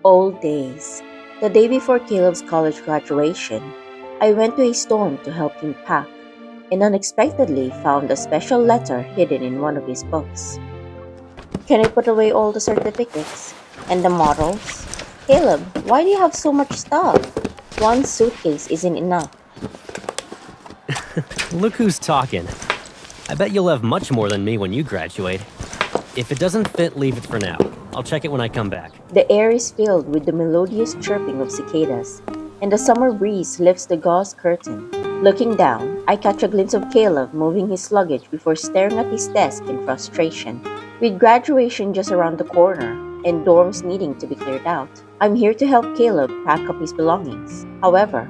Old days. The day before Caleb's college graduation, I went to a store to help him pack and unexpectedly found a special letter hidden in one of his books. Can I put away all the certificates and the models? Caleb, why do you have so much stuff? One suitcase isn't enough. Look who's talking. I bet you'll have much more than me when you graduate. If it doesn't fit, leave it for now. I'll check it when I come back. The air is filled with the melodious chirping of cicadas, and the summer breeze lifts the gauze curtain. Looking down, I catch a glimpse of Caleb moving his luggage before staring at his desk in frustration. With graduation just around the corner and dorms needing to be cleared out, I'm here to help Caleb pack up his belongings. However,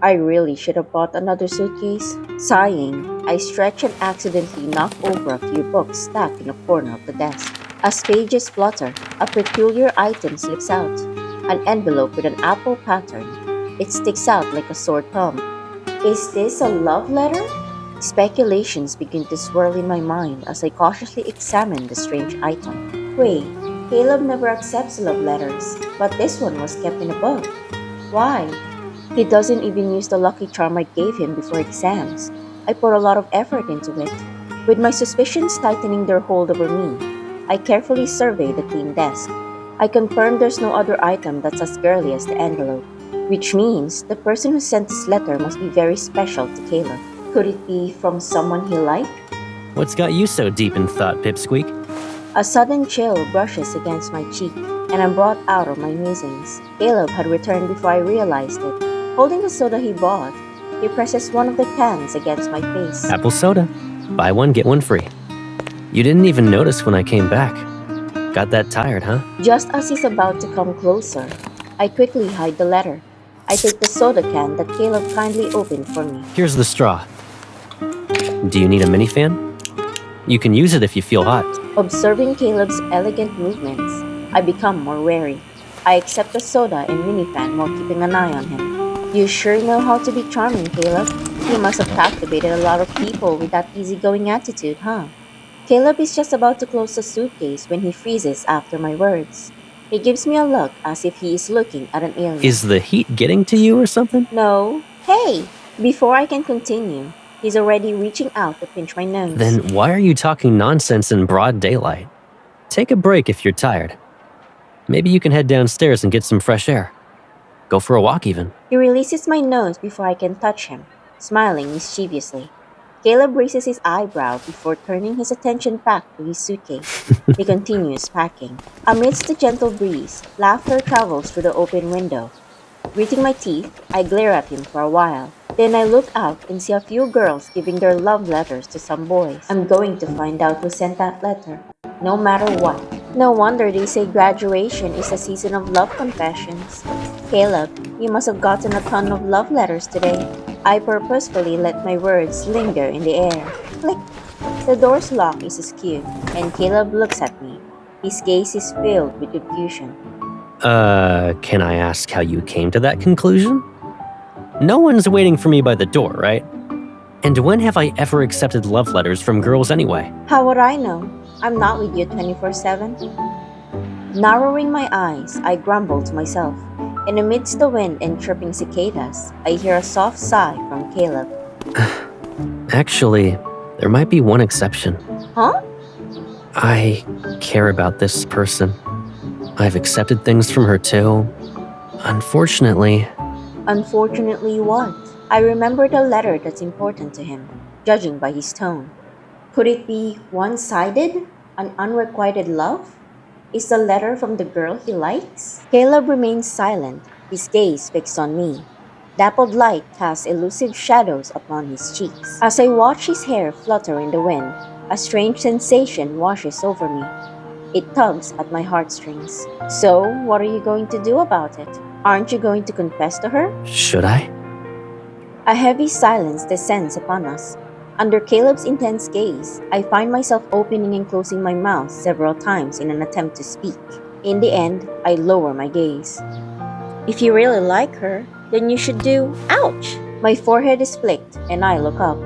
I really should have bought another suitcase. Sighing, I stretch and accidentally knock over a few books stacked in a corner of the desk. As pages flutter, a peculiar item slips out. An envelope with an apple pattern. It sticks out like a sore thumb. Is this a love letter? Speculations begin to swirl in my mind as I cautiously examine the strange item. Wait, Caleb never accepts love letters, but this one was kept in a book. Why? He doesn't even use the lucky charm I gave him before exams. I put a lot of effort into it. With my suspicions tightening their hold over me, I carefully survey the clean desk. I confirm there's no other item that's as girly as the envelope, which means the person who sent this letter must be very special to Caleb. Could it be from someone he liked? What's got you so deep in thought, Pipsqueak? A sudden chill brushes against my cheek, and I'm brought out of my musings. Caleb had returned before I realized it. Holding the soda he bought, he presses one of the cans against my face. Apple soda. Buy one, get one free. You didn't even notice when I came back. Got that tired, huh? Just as he's about to come closer, I quickly hide the letter. I take the soda can that Caleb kindly opened for me. Here's the straw. Do you need a mini fan? You can use it if you feel hot. Observing Caleb's elegant movements, I become more wary. I accept the soda and mini fan while keeping an eye on him. You sure know how to be charming, Caleb. You must have captivated a lot of people with that easygoing attitude, huh? Caleb is just about to close the suitcase when he freezes after my words. He gives me a look as if he is looking at an alien. Is the heat getting to you or something? No. Hey! Before I can continue, he's already reaching out to pinch my nose. Then why are you talking nonsense in broad daylight? Take a break if you're tired. Maybe you can head downstairs and get some fresh air. Go for a walk even. He releases my nose before I can touch him, smiling mischievously. Caleb raises his eyebrow before turning his attention back to his suitcase. He continues packing. Amidst the gentle breeze, laughter travels through the open window. Gritting my teeth, I glare at him for a while. Then I look out and see a few girls giving their love letters to some boys. I'm going to find out who sent that letter, no matter what. No wonder they say graduation is a season of love confessions. Caleb, you must have gotten a ton of love letters today. I purposefully let my words linger in the air. Click! The door's lock is askew, and Caleb looks at me. His gaze is filled with confusion. Can I ask how you came to that conclusion? No one's waiting for me by the door, right? And when have I ever accepted love letters from girls anyway? How would I know? I'm not with you 24/7. Narrowing my eyes, I grumble to myself. And amidst the wind and chirping cicadas, I hear a soft sigh from Caleb. Actually, there might be one exception. Huh? I care about this person. I've accepted things from her too. Unfortunately... Unfortunately what? I remembered a letter that's important to him, judging by his tone. Could it be one-sided? An unrequited love? Is the letter from the girl he likes? Caleb remains silent, his gaze fixed on me. Dappled light casts elusive shadows upon his cheeks. As I watch his hair flutter in the wind, a strange sensation washes over me. It tugs at my heartstrings. So, what are you going to do about it? Aren't you going to confess to her? Should I? A heavy silence descends upon us. Under Caleb's intense gaze, I find myself opening and closing my mouth several times in an attempt to speak. In the end, I lower my gaze. If you really like her, then you should do... Ouch! My forehead is flicked, and I look up.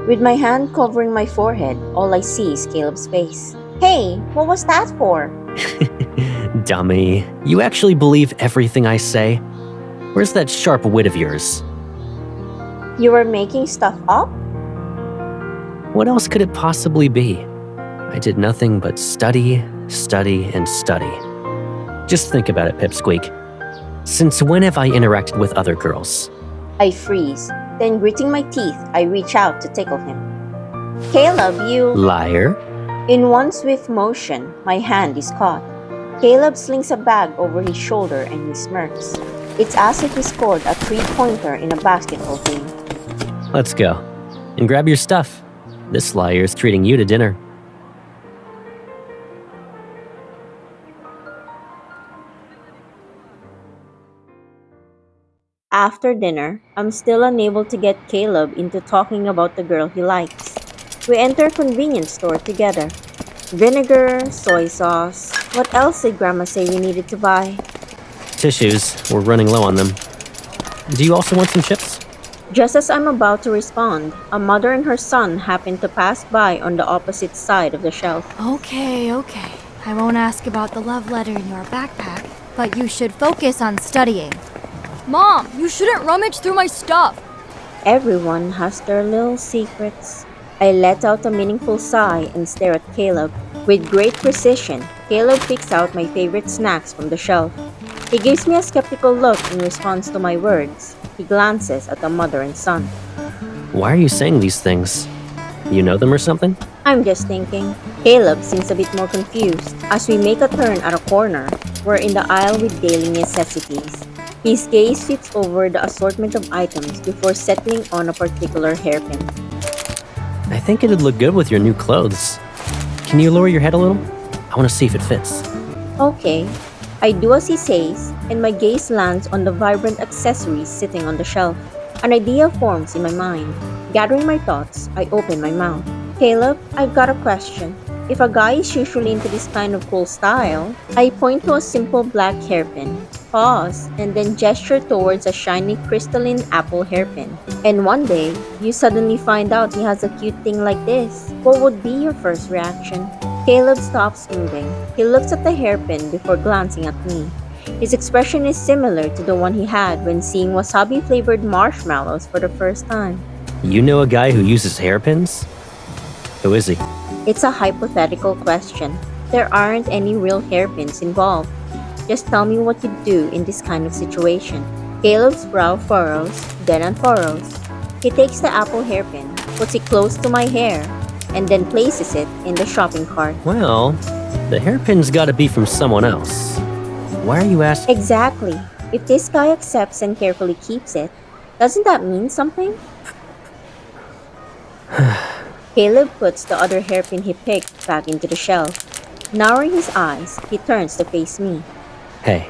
With my hand covering my forehead, all I see is Caleb's face. Hey, what was that for? Dummy. You actually believe everything I say? Where's that sharp wit of yours? You were making stuff up? What else could it possibly be? I did nothing but study, study, and study. Just think about it, Pipsqueak. Since when have I interacted with other girls? I freeze. Then, gritting my teeth, I reach out to tickle him. Caleb, you. Liar. In one swift motion, my hand is caught. Caleb slings a bag over his shoulder and he smirks. It's as if he scored a three-pointer in a basketball game. Let's go. And grab your stuff. This liar's treating you to dinner. After dinner, I'm still unable to get Caleb into talking about the girl he likes. We enter a convenience store together. Vinegar, soy sauce. What else did Grandma say we needed to buy? Tissues. We're running low on them. Do you also want some chips? Just as I'm about to respond, a mother and her son happen to pass by on the opposite side of the shelf. Okay. I won't ask about the love letter in your backpack, but you should focus on studying. Mom, you shouldn't rummage through my stuff. Everyone has their little secrets. I let out a meaningful sigh and stare at Caleb. With great precision, Caleb picks out my favorite snacks from the shelf. He gives me a skeptical look in response to my words. He glances at the mother and son. Why are you saying these things? You know them or something? I'm just thinking. Caleb seems a bit more confused. As we make a turn at a corner, we're in the aisle with daily necessities. His gaze sweeps over the assortment of items before settling on a particular hairpin. I think it'd look good with your new clothes. Can you lower your head a little? I want to see if it fits. Okay. I do as he says, and my gaze lands on the vibrant accessories sitting on the shelf. An idea forms in my mind. Gathering my thoughts, I open my mouth. Caleb, I've got a question. If a guy is usually into this kind of cool style, I point to a simple black hairpin, pause, and then gesture towards a shiny crystalline apple hairpin. And one day, you suddenly find out he has a cute thing like this. What would be your first reaction? Caleb stops moving. He looks at the hairpin before glancing at me. His expression is similar to the one he had when seeing wasabi-flavored marshmallows for the first time. You know a guy who uses hairpins? Who is he? It's a hypothetical question. There aren't any real hairpins involved. Just tell me what you'd do in this kind of situation. Caleb's brow furrows, then unfurrows. He takes the apple hairpin, puts it close to my hair, and then places it in the shopping cart. Well, the hairpin's gotta be from someone else. Why are you asking? Exactly. If this guy accepts and carefully keeps it, doesn't that mean something? Caleb puts the other hairpin he picked back into the shelf. Narrowing his eyes, he turns to face me. Hey,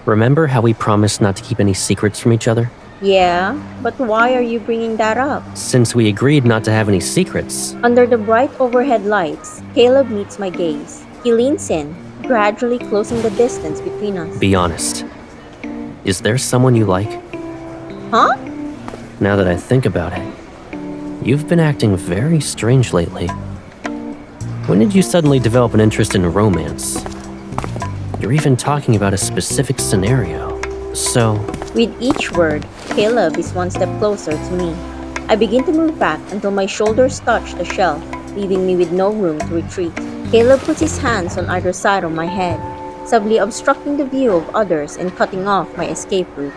remember how we promised not to keep any secrets from each other? Yeah, but why are you bringing that up? Since we agreed not to have any secrets. Under the bright overhead lights, Caleb meets my gaze. He leans in, gradually closing the distance between us. Be honest. Is there someone you like? Huh? Now that I think about it, you've been acting very strange lately. When did you suddenly develop an interest in romance? You're even talking about a specific scenario. So, With each word, Caleb is one step closer to me. I begin to move back until my shoulders touch the shelf, leaving me with no room to retreat. Caleb puts his hands on either side of my head, subtly obstructing the view of others and cutting off my escape route.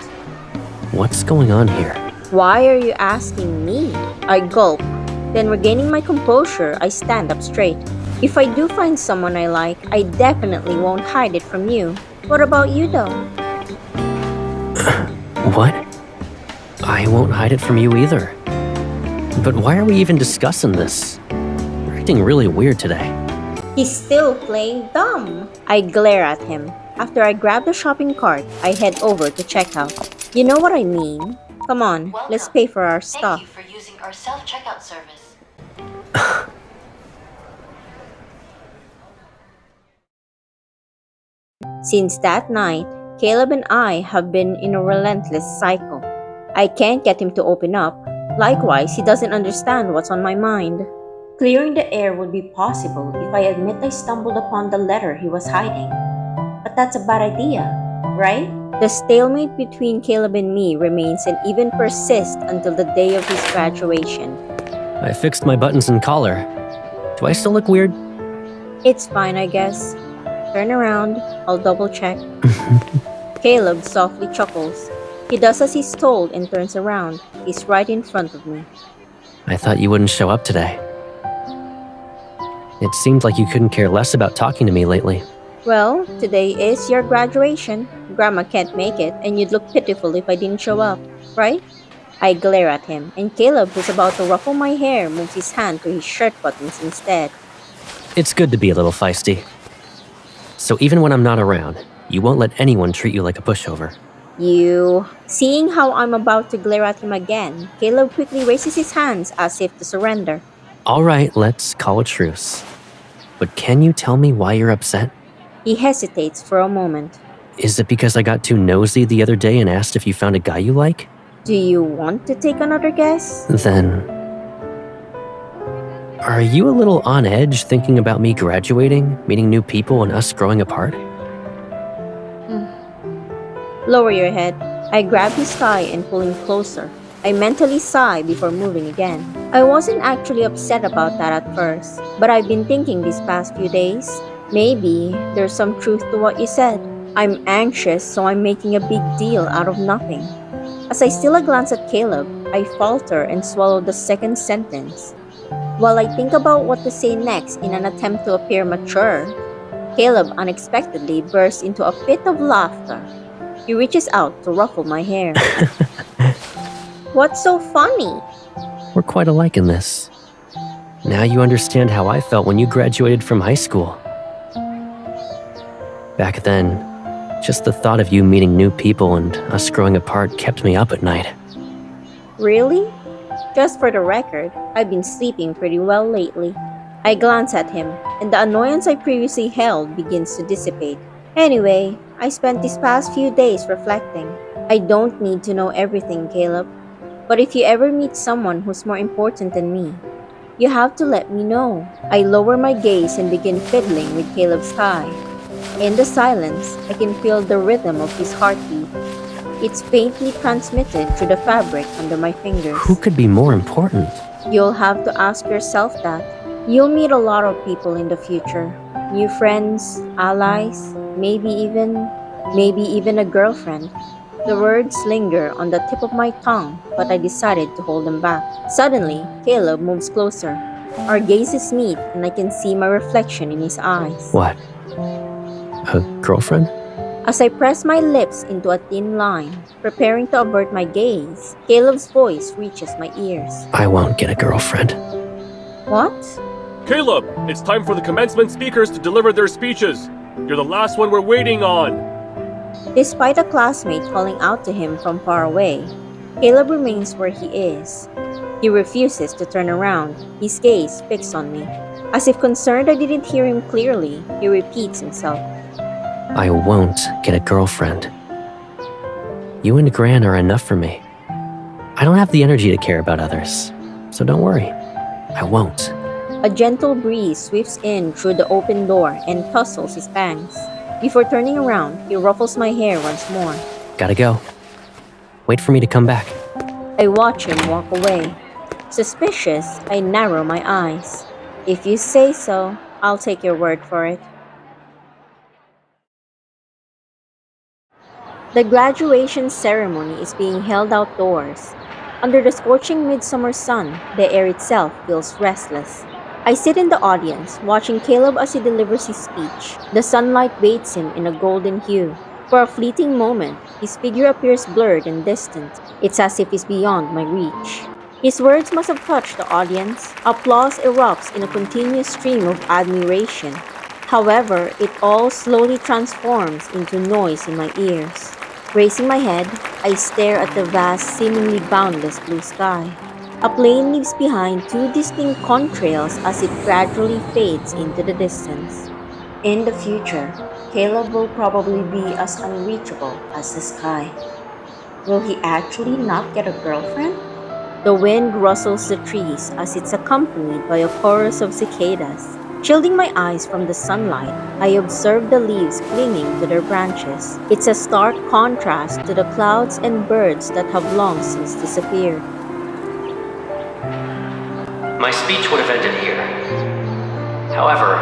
what's going on here? Why are you asking me? I gulp. Then regaining my composure, I stand up straight. If I do find someone I like, I definitely won't hide it from you. What about you though? What? I won't hide it from you either. But why are we even discussing this? You're acting really weird today. He's still playing dumb. I glare at him. After I grab the shopping cart, I head over to checkout. You know what I mean? Come on, let's pay for our stuff. Thank you for using our self-checkout service. Since that night, Caleb and I have been in a relentless cycle. I can't get him to open up. Likewise, he doesn't understand what's on my mind. Clearing the air would be possible if I admit I stumbled upon the letter he was hiding. but that's a bad idea, right? The stalemate between Caleb and me remains and even persists until the day of his graduation. I fixed my buttons and collar. Do I still look weird? It's fine, I guess. Turn around, I'll double check. Caleb softly chuckles. He does as he's told and turns around. He's right in front of me. I thought you wouldn't show up today. It seemed like you couldn't care less about talking to me lately. Well, today is your graduation. Grandma can't make it, and you'd look pitiful if I didn't show up, right? I glare at him, and Caleb, who's about to ruffle my hair, moves his hand to his shirt buttons instead. It's good to be a little feisty. So even when I'm not around, you won't let anyone treat you like a pushover. You. Seeing how I'm about to glare at him again, Caleb quickly raises his hands as if to surrender. All right, let's call a truce. But can you tell me why you're upset? He hesitates for a moment. Is it because I got too nosy the other day and asked if you found a guy you like? Do you want to take another guess? Then... Are you a little on edge thinking about me graduating, meeting new people, and us growing apart? Lower your head. I grab his thigh and pull him closer. I mentally sigh before moving again. I wasn't actually upset about that at first, but I've been thinking these past few days. Maybe there's some truth to what you said. I'm anxious, so I'm making a big deal out of nothing. As I steal a glance at Caleb, I falter and swallow the second sentence. While I think about what to say next in an attempt to appear mature, Caleb unexpectedly bursts into a fit of laughter. He reaches out to ruffle my hair. What's so funny? We're quite alike in this. Now you understand how I felt when you graduated from high school. Back then, just the thought of you meeting new people and us growing apart kept me up at night. Really? Just for the record, I've been sleeping pretty well lately. I glance at him, and the annoyance I previously held begins to dissipate. Anyway, I spent these past few days reflecting. I don't need to know everything, Caleb. But if you ever meet someone who's more important than me, you have to let me know. I lower my gaze and begin fiddling with Caleb's thigh. In the silence, I can feel the rhythm of his heartbeat. It's faintly transmitted through the fabric under my fingers. Who could be more important? You'll have to ask yourself that. You'll meet a lot of people in the future. New friends, allies, maybe even a girlfriend. The words linger on the tip of my tongue, but I decided to hold them back. Suddenly, Caleb moves closer. Our gazes meet, and I can see my reflection in his eyes. What? A girlfriend? As I press my lips into a thin line, preparing to avert my gaze, Caleb's voice reaches my ears. I won't get a girlfriend. What? Caleb, it's time for the commencement speakers to deliver their speeches. You're the last one we're waiting on. Despite a classmate calling out to him from far away, Caleb remains where he is. He refuses to turn around, his gaze fixed on me. As if concerned I didn't hear him clearly, he repeats himself. I won't get a girlfriend. You and Gran are enough for me. I don't have the energy to care about others, so don't worry. I won't. A gentle breeze sweeps in through the open door and tussles his bangs. Before turning around, he ruffles my hair once more. Gotta go. Wait for me to come back. I watch him walk away. Suspicious, I narrow my eyes. If you say so, I'll take your word for it. The graduation ceremony is being held outdoors. Under the scorching midsummer sun, the air itself feels restless. I sit in the audience, watching Caleb as he delivers his speech. The sunlight bathes him in a golden hue. For a fleeting moment, his figure appears blurred and distant. It's as if he's beyond my reach. His words must have touched the audience. Applause erupts in a continuous stream of admiration. However, it all slowly transforms into noise in my ears. Raising my head, I stare at the vast, seemingly boundless blue sky. A plane leaves behind two distinct contrails as it gradually fades into the distance. In the future, Caleb will probably be as unreachable as the sky. Will he actually not get a girlfriend? The wind rustles the trees as it's accompanied by a chorus of cicadas. Shielding my eyes from the sunlight, I observe the leaves clinging to their branches. It's a stark contrast to the clouds and birds that have long since disappeared. My speech would have ended here. However,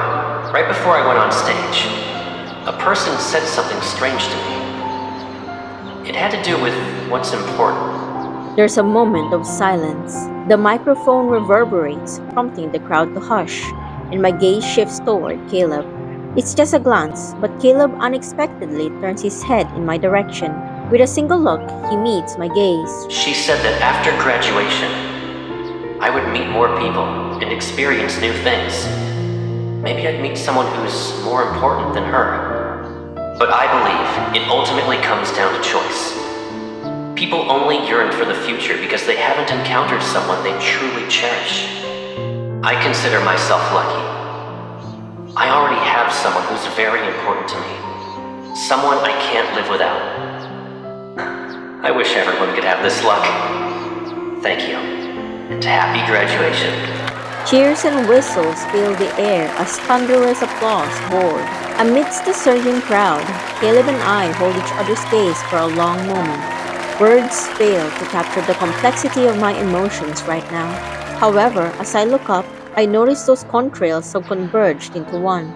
right before I went on stage, a person said something strange to me. It had to do with what's important. There's a moment of silence. The microphone reverberates, prompting the crowd to hush, and my gaze shifts toward Caleb. It's just a glance, but Caleb unexpectedly turns his head in my direction. With a single look, he meets my gaze. She said that after graduation, I would meet more people and experience new things. Maybe I'd meet someone who's more important than her. But I believe it ultimately comes down to choice. People only yearn for the future because they haven't encountered someone they truly cherish. I consider myself lucky. I already have someone who's very important to me. Someone I can't live without. I wish everyone could have this luck. Thank you, and happy graduation. Cheers and whistles fill the air as thunderous applause roared. Amidst the surging crowd, Caleb and I hold each other's gaze for a long moment. Words fail to capture the complexity of my emotions right now. However, as I look up, I notice those contrails have converged into one.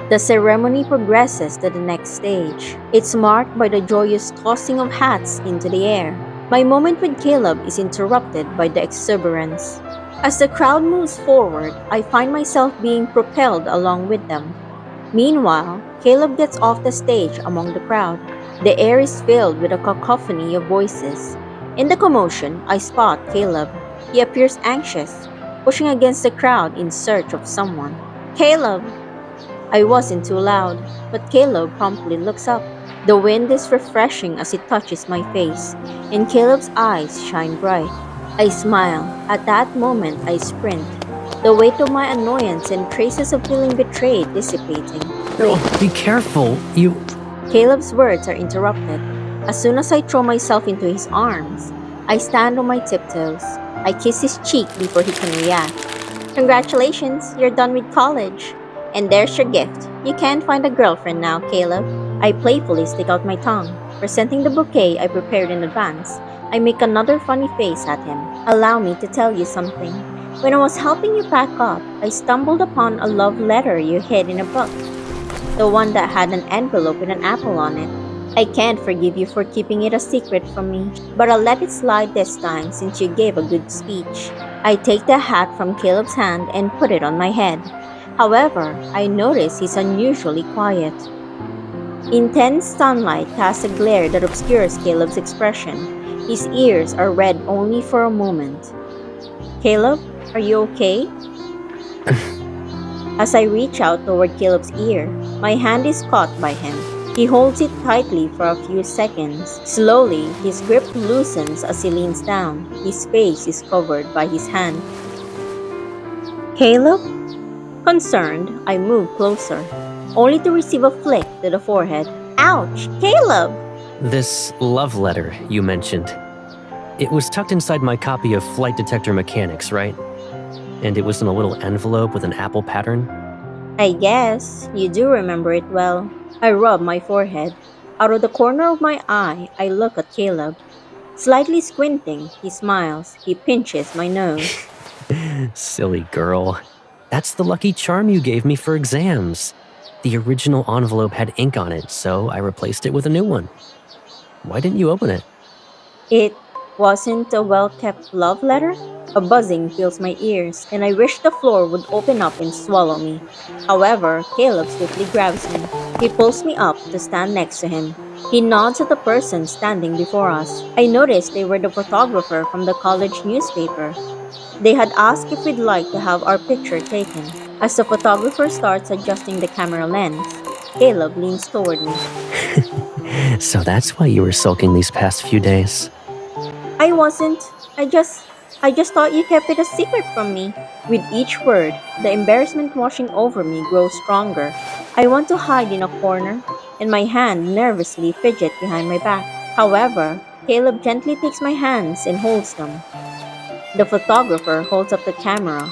The ceremony progresses to the next stage. It's marked by the joyous tossing of hats into the air. My moment with Caleb is interrupted by the exuberance. As the crowd moves forward, I find myself being propelled along with them. Meanwhile, Caleb gets off the stage among the crowd. The air is filled with a cacophony of voices. In the commotion, I spot Caleb. He appears anxious, pushing against the crowd in search of someone. Caleb! I wasn't too loud, but Caleb promptly looks up. The wind is refreshing as it touches my face, and Caleb's eyes shine bright. I smile. At that moment, I sprint. The weight of my annoyance and traces of feeling betrayed dissipating. No, be careful. You. Caleb's words are interrupted. As soon as I throw myself into his arms, I stand on my tiptoes. I kiss his cheek before he can react. Congratulations, you're done with college. And there's your gift. You can't find a girlfriend now, Caleb. I playfully stick out my tongue. Presenting the bouquet I prepared in advance, I make another funny face at him. Allow me to tell you something. When I was helping you pack up, I stumbled upon a love letter you hid in a book. The one that had an envelope with an apple on it. I can't forgive you for keeping it a secret from me, but I'll let it slide this time since you gave a good speech. I take the hat from Caleb's hand and put it on my head. However, I notice he's unusually quiet. Intense sunlight casts a glare that obscures Caleb's expression. His ears are red only for a moment. Caleb, are you okay? As I reach out toward Caleb's ear, my hand is caught by him. He holds it tightly for a few seconds. Slowly, his grip loosens as he leans down. His face is covered by his hand. Caleb? Concerned, I move closer, only to receive a flick to the forehead. Ouch! Caleb! This love letter you mentioned. It was tucked inside my copy of Flight Detector Mechanics, right? And it was in a little envelope with an apple pattern? I guess you do remember it well. I rub my forehead. Out of the corner of my eye, I look at Caleb. Slightly squinting, he smiles. He pinches my nose. Silly girl. That's the lucky charm you gave me for exams. The original envelope had ink on it, so I replaced it with a new one. Why didn't you open it? It wasn't a well-kept love letter? A buzzing fills my ears, and I wish the floor would open up and swallow me. However, Caleb swiftly grabs me. He pulls me up to stand next to him. He nods at the person standing before us. I noticed they were the photographer from the college newspaper. They had asked if we'd like to have our picture taken. As the photographer starts adjusting the camera lens, Caleb leans toward me. So that's why you were sulking these past few days. I wasn't. I just thought you kept it a secret from me. With each word, the embarrassment washing over me grows stronger. I want to hide in a corner, and my hand nervously fidget behind my back. However, Caleb gently takes my hands and holds them. The photographer holds up the camera.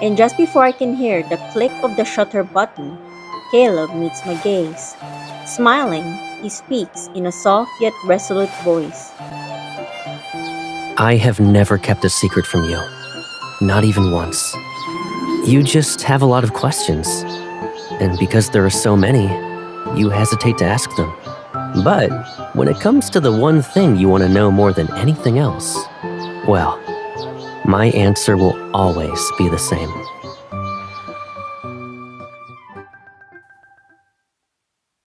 And just before I can hear the click of the shutter button, Caleb meets my gaze. Smiling, he speaks in a soft yet resolute voice. I have never kept a secret from you. Not even once. You just have a lot of questions. And because there are so many, you hesitate to ask them. But when it comes to the one thing you want to know more than anything else, well, my answer will always be the same.